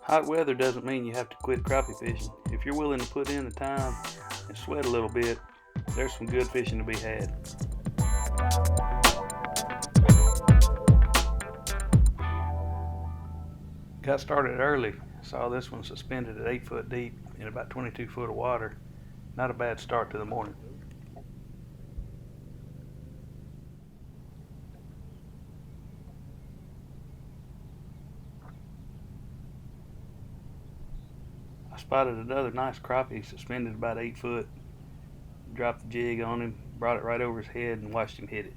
Hot weather doesn't mean you have to quit crappie fishing. If you're willing to put in the time and sweat a little bit, there's some good fishing to be had. Got started early. Saw this one suspended at 8 foot deep in about 22 foot of water. Not a bad start to the morning. I spotted another nice crappie suspended about 8 foot. Dropped the jig on him, brought it right over his head, and watched him hit it.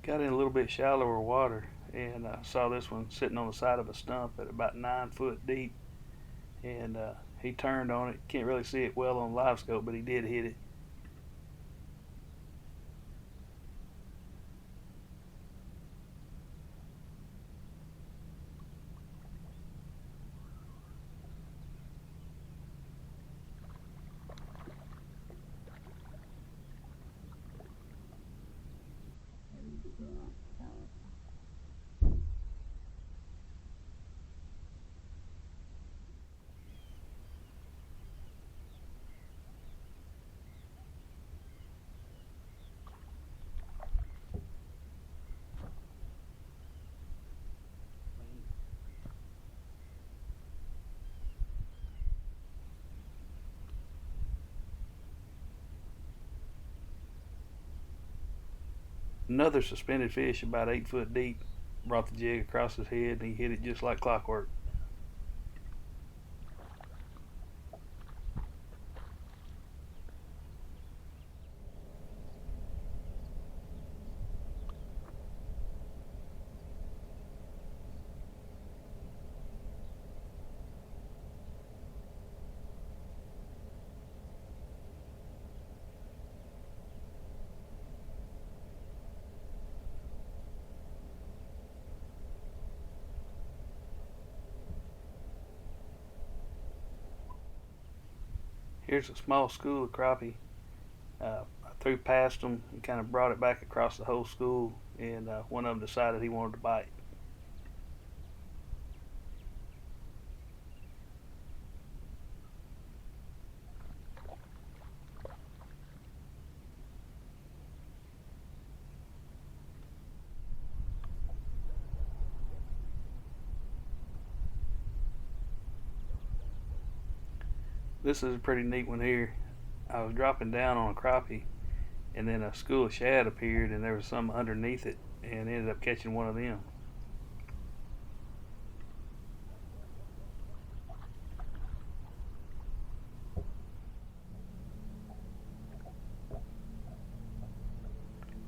Got in a little bit shallower water and saw this one sitting on the side of a stump at about 9 foot deep. And he turned on it. Can't really see it well on Livescope, but he did hit it. Another suspended fish about 8 foot deep brought the jig across his head, and he hit it just like clockwork. Here's a small school of crappie. I threw past them and kind of brought it back across the whole school, and one of them decided he wanted to bite. This is a pretty neat one here. I was dropping down on a crappie, and then a school of shad appeared, and there was some underneath it, and ended up catching one of them.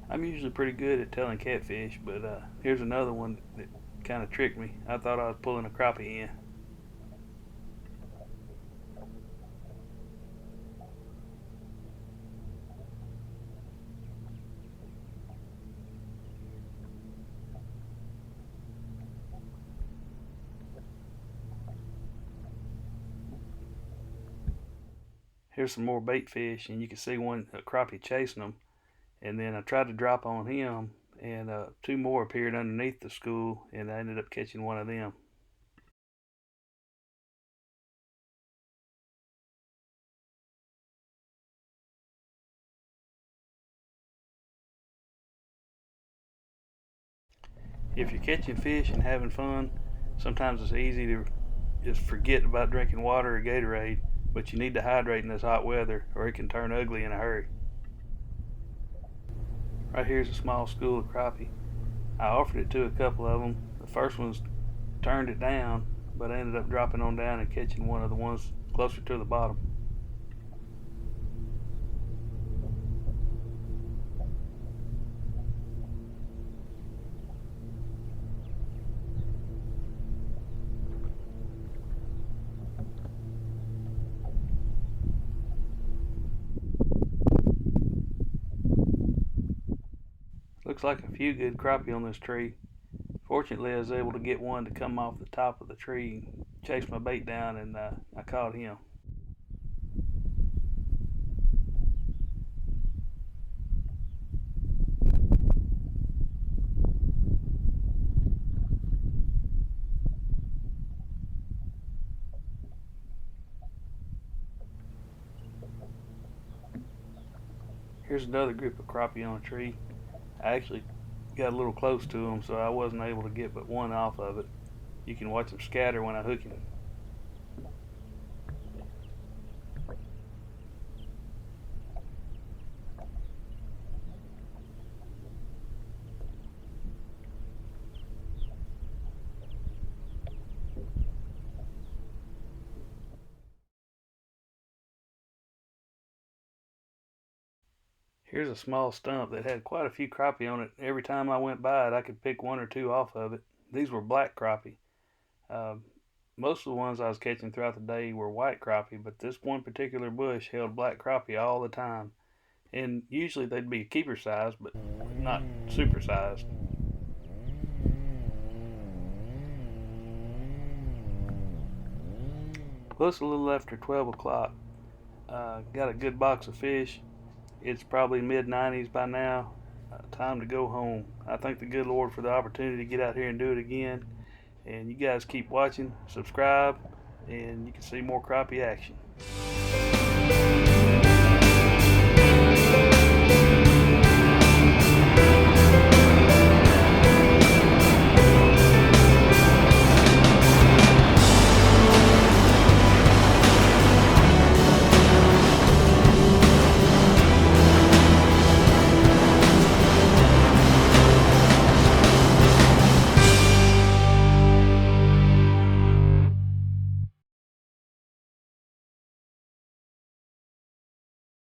I'm usually pretty good at telling catfish, but here's another one that kind of tricked me. I thought I was pulling a crappie in. Here's some more bait fish, and you can see a crappie chasing them. And then I tried to drop on him, and two more appeared underneath the school, and I ended up catching one of them. If you're catching fish and having fun, sometimes it's easy to just forget about drinking water or Gatorade, but you need to hydrate in this hot weather or it can turn ugly in a hurry. Right here's a small school of crappie. I offered it to a couple of them. The first ones turned it down, but I ended up dropping on down and catching one of the ones closer to the bottom. Looks like a few good crappie on this tree. Fortunately, I was able to get one to come off the top of the tree, chase my bait down, and I caught him. Here's another group of crappie on a tree. I actually got a little close to them, so I wasn't able to get but one off of it. You can watch them scatter when I hook him. Here's a small stump that had quite a few crappie on it. Every time I went by it, I could pick one or two off of it. These were black crappie. Uh, Most of the ones I was catching throughout the day were white crappie, but this one particular bush held black crappie all the time. And usually they'd be keeper size, but not super sized. Well, it's a little after 12 o'clock. Got a good box of fish. It's probably mid 90s by now. Time to go home. I thank the good Lord for the opportunity to get out here and do it again. And you guys keep watching, subscribe, and you can see more crappie action.